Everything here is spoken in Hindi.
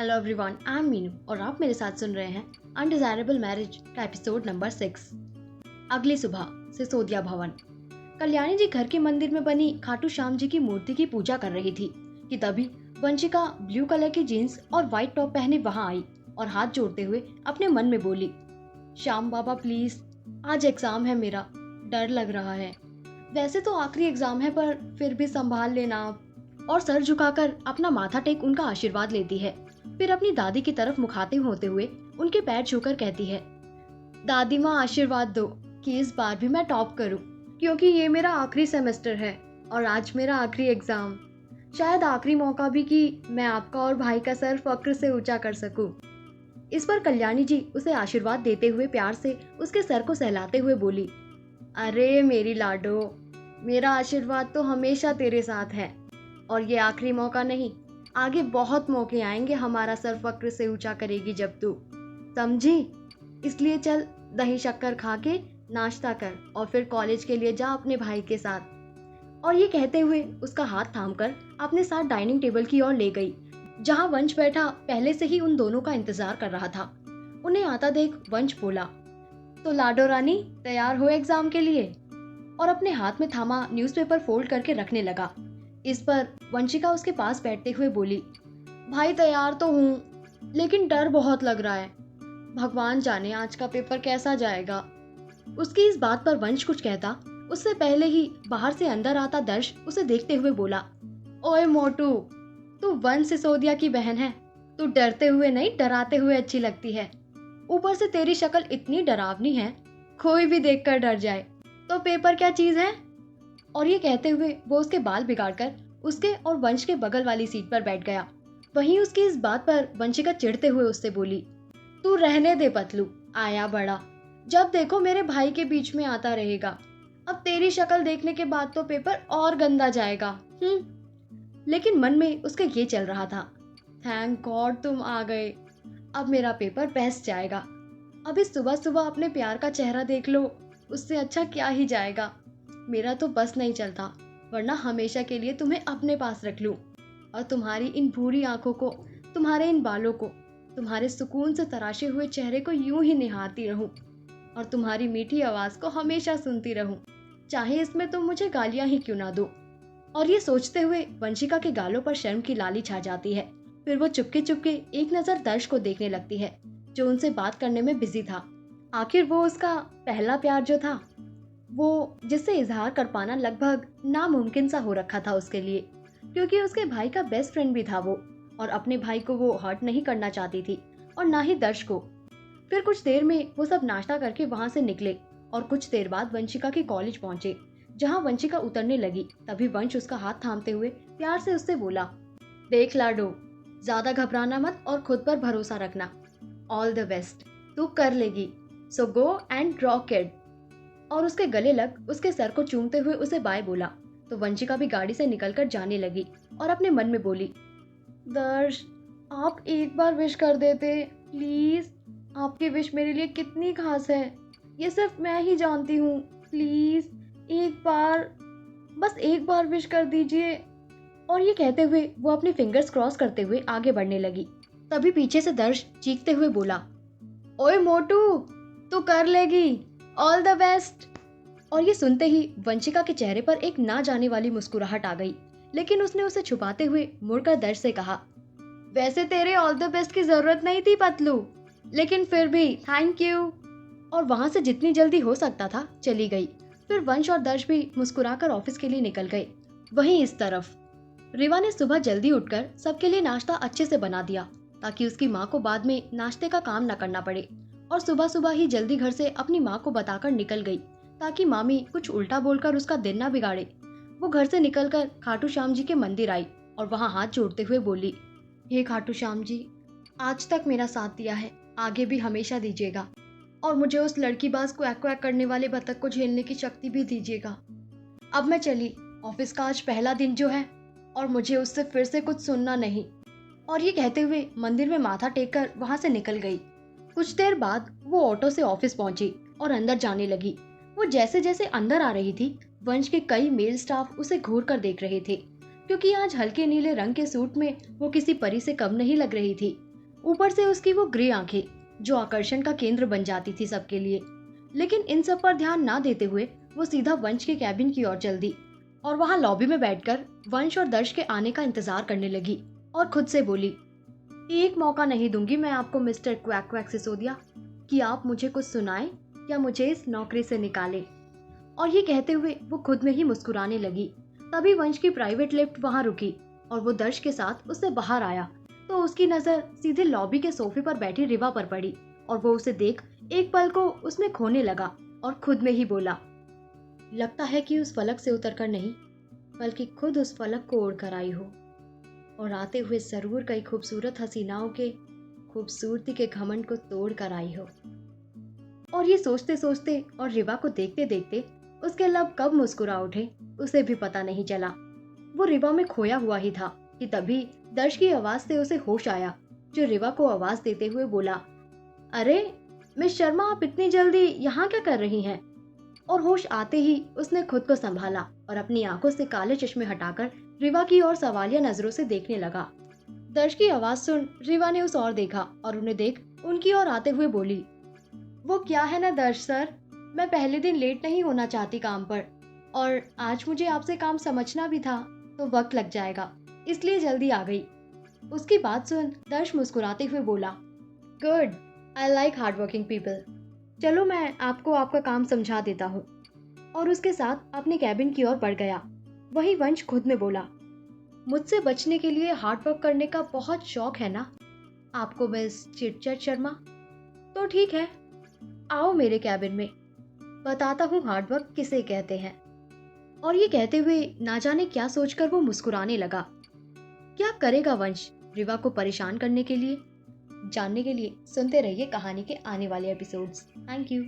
Hello everyone, I am Meenu और आप मेरे साथ सुन रहे हैं अनडिजायरेबल मैरिज का एपिसोड नंबर 6। अगली सुबह सिसोदिया भवन। कल्याणी जी घर के मंदिर में बनी खाटू श्याम जी की मूर्ति की पूजा कर रही थी कि तभी वंशिका ब्लू कलर की जीन्स और व्हाइट टॉप पहने वहां आई और हाथ जोड़ते हुए अपने मन में बोली, श्याम बाबा प्लीज, आज एग्जाम है मेरा, डर लग रहा है। वैसे तो आखिरी एग्जाम है पर फिर भी संभाल लेना आप। और सर झुकाकर अपना माथा टेक उनका आशीर्वाद लेती है। फिर अपनी दादी की तरफ मुखातिब होते हुए उनके पैर छूकर कहती है, दादी माँ आशीर्वाद दो कि इस बार भी मैं टॉप करूं, क्योंकि ये मेरा आखिरी सेमेस्टर है और आज मेरा आखिरी एग्जाम, शायद आखिरी मौका भी कि मैं आपका और भाई का सर फक्र से ऊंचा कर सकूं। इस पर कल्याणी जी उसे आशीर्वाद देते हुए प्यार से उसके सर को सहलाते हुए बोली, अरे मेरी लाडो, मेरा आशीर्वाद तो हमेशा तेरे साथ है और ये आखिरी मौका नहीं, आगे बहुत मौके आएंगे हमारा सर फक्र से ऊंचा करेगी जब तू, समझी? इसलिए चल दही शक्कर खा के नाश्ता कर और फिर कॉलेज के लिए जा अपने भाई के साथ। और ये कहते हुए उसका हाथ थामकर अपने साथ डाइनिंग टेबल की ओर ले गई, जहां वंश बैठा पहले से ही उन दोनों का इंतजार कर रहा था। उन्हें आता देख वंश बोला, तो लाडो रानी तैयार हो एग्जाम के लिए? और अपने हाथ में थामा न्यूज़पेपर फोल्ड करके रखने लगा। इस पर वंशिका उसके पास बैठते हुए बोली, भाई तैयार तो हूँ लेकिन डर बहुत लग रहा है, भगवान जाने आज का पेपर कैसा जाएगा। उसकी इस बात पर वंश कुछ कहता उससे पहले ही बाहर से अंदर आता दर्श उसे देखते हुए बोला, ओए मोटू, तू वंश सिसोदिया की बहन है, तू डरते हुए नहीं डराते हुए अच्छी लगती है। ऊपर से तेरी शक्ल इतनी डरावनी है, कोई भी देखकर डर जाए, तो पेपर क्या चीज है? और ये कहते हुए वो उसके बाल बिगाड़कर उसके और वंश के बगल वाली सीट पर बैठ गया। वहीं उसकी इस बात पर वंशिका चिढ़ते हुए उससे बोली, तू रहने दे पतलू, आया बड़ा, जब देखो मेरे भाई के बीच में आता रहेगा। अब तेरी शक्ल देखने के बाद तो पेपर और गंदा जाएगा। लेकिन मन में उसके ये चल रहा था, थैंक गॉड तुम आ गए, अब मेरा पेपर बेस्ट जाएगा। अभी सुबह सुबह अपने प्यार का चेहरा देख लो, उससे अच्छा क्या ही जाएगा। मेरा तो बस नहीं चलता, वरना हमेशा के लिए तुम्हें अपने पास रख लूं और तुम्हारी इन भूरी आंखों को, तुम्हारे इन बालों को, तुम्हारे सुकून से तराशे हुए चेहरे को यूं ही निहारती रहूं और तुम्हारी मीठी आवाज को हमेशा सुनती रहूं, चाहे इसमें तुम मुझे गालियां ही क्यों ना दो। और ये सोचते हुए वंशिका के गालों पर शर्म की लाली छा जाती है। फिर वो चुपके चुपके एक नजर दर्श को देखने लगती है, जो उनसे बात करने में बिजी था। आखिर वो उसका पहला प्यार जो था, वो जिससे इजहार कर पाना लगभग नामुमकिन सा हो रखा था उसके लिए, क्योंकि उसके भाई का बेस्ट फ्रेंड भी था वो, और अपने भाई को वो हर्ट नहीं करना चाहती थी और ना ही दर्श को। फिर कुछ देर में वो सब नाश्ता करके वहां से निकले और कुछ देर बाद वंशिका के कॉलेज पहुंचे। जहां वंशिका उतरने लगी तभी वंश उसका हाथ थामते हुए प्यार से उससे बोला, देख लाडो, ज्यादा घबराना मत और खुद पर भरोसा रखना, ऑल द बेस्ट, तू कर लेगी, सो गो एंड रॉक इट। और उसके गले लग उसके सर को चूमते हुए उसे बाय बोला तो वंशिका भी गाड़ी से निकलकर जाने लगी और अपने मन में बोली, दर्श, आप एक बार विश कर देते प्लीज, आपकी विश मेरे लिए कितनी खास है, ये सिर्फ मैं ही जानती हूँ, प्लीज एक बार, बस एक बार विश कर दीजिए। और ये कहते हुए वो अपने फिंगर्स क्रॉस करते हुए आगे बढ़ने लगी। तभी पीछे से दर्श चीखते हुए बोला, ओए मोटू, तू कर लेगी, ऑल द बेस्ट। और ये सुनते ही वंशिका के चेहरे पर एक ना जाने वाली मुस्कुराहट आ गई, लेकिन उसने उसे छुपाते हुए मुड़कर दर्श से कहा, वैसे तेरे ऑल द बेस्ट की जरूरत नहीं थी पतलू, लेकिन फिर भी थैंक यू। और वहां से जितनी जल्दी हो सकता था चली गई। फिर वंश और दर्श भी मुस्कुराकर ऑफिस के लिए निकल गए। वहीं इस तरफ रिवा ने सुबह जल्दी उठकर सबके लिए नाश्ता अच्छे से बना दिया, ताकि उसकी माँ को बाद में नाश्ते का काम न करना पड़े, और सुबह सुबह ही जल्दी घर से अपनी माँ को बताकर निकल गई, ताकि मामी कुछ उल्टा बोलकर उसका दिन ना बिगाड़े। वो घर से निकलकर खाटू श्याम जी के मंदिर आई और वहाँ हाथ जोड़ते हुए बोली, हे खाटू श्याम जी, आज तक मेरा साथ दिया है, आगे भी हमेशा दीजिएगा, और मुझे उस लड़कीबाज को क्वैक क्वैक करने वाले बतख को झेलने की शक्ति भी दीजिएगा। अब मैं चली, ऑफिस का आज पहला दिन जो है, और मुझे उससे फिर से कुछ सुनना नहीं। और ये कहते हुए मंदिर में माथा टेक कर वहां से निकल गई। कुछ देर बाद वो ऑटो से ऑफिस पहुंची और अंदर जाने लगी। वो जैसे जैसे अंदर आ रही थी, वंश के कई मेल स्टाफ उसे घूर कर देख रहे थे, क्योंकि आज हल्के नीले रंग के सूट में वो किसी परी से कम नहीं लग रही थी। ऊपर से उसकी वो ग्रे आंखें जो आकर्षण का केंद्र बन जाती थी सबके लिए। लेकिन इन सब पर ध्यान ना देते हुए वो सीधा वंश के कैबिन की ओर चल दी और वहां लॉबी में बैठकर वंश और दर्श के आने का इंतजार करने लगी और खुद से बोली, एक मौका नहीं दूंगी मैं आपको मिस्टर क्वैक क्वैक सिसोदिया कि आप मुझे कुछ सुनाएं या मुझे इस नौकरी से निकालें। और ये कहते हुए वो खुद में ही मुस्कुराने लगी। तभी वंश की प्राइवेट लिफ्ट वहां रुकी और वो दर्श के साथ उससे बाहर आया तो उसकी नजर सीधे लॉबी के सोफे पर बैठी रिवा पर पड़ी और वो उसे देख एक पल को उसमें खोने लगा और खुद में ही बोला, लगता है कि उस फलक से उतरकर नहीं बल्कि खुद उस फलक को ओढ़कर आई हो और आते हुए जरूर कई खूबसूरत हसीनाओं के खूबसूरती के घमंड को तोड़ कर आई हो। और ये सोचते सोचते और रिवा को देखते देखते उसके लब कब मुस्कुरा उठे उसे भी पता नहीं चला। वो रिवा में खोया हुआ ही था कि तभी दर्श की आवाज से उसे होश आया जो रिवा को आवाज देते हुए बोला, अरे मिस शर्मा, आप इतनी जल्दी यहाँ क्या कर रही हैं? और होश आते ही उसने खुद को संभाला और अपनी आंखों से काले चश्मे हटाकर रिवा की ओर सवालिया नजरों से देखने लगा। दर्श की आवाज सुन रिवा ने उस ओर देखा और उन्हें देख उनकी ओर आते हुए बोली, वो क्या है ना दर्श सर, मैं पहले दिन लेट नहीं होना चाहती काम पर और आज मुझे आपसे काम समझना भी था तो वक्त लग जाएगा, इसलिए जल्दी आ गई। उसकी बात सुन दर्श मुस्कुराते हुए बोला, good, I like hard working people. चलो मैं आपको आपका काम समझा देता हूँ। और उसके साथ अपने कैबिन की ओर बढ़ गया। वही वंश खुद में बोला, मुझसे बचने के लिए हार्ड वर्क करने का बहुत शौक है ना आपको मिस चिटचट शर्मा? तो ठीक है, आओ मेरे कैबिन में, बताता हूँ हार्ड वर्क किसे कहते हैं। और ये कहते हुए ना जाने क्या सोचकर वो मुस्कुराने लगा। क्या करेगा वंश रिवा को परेशान करने के लिए? जानने के लिए सुनते रहिए कहानी के आने वाले एपिसोड्स। Thank you.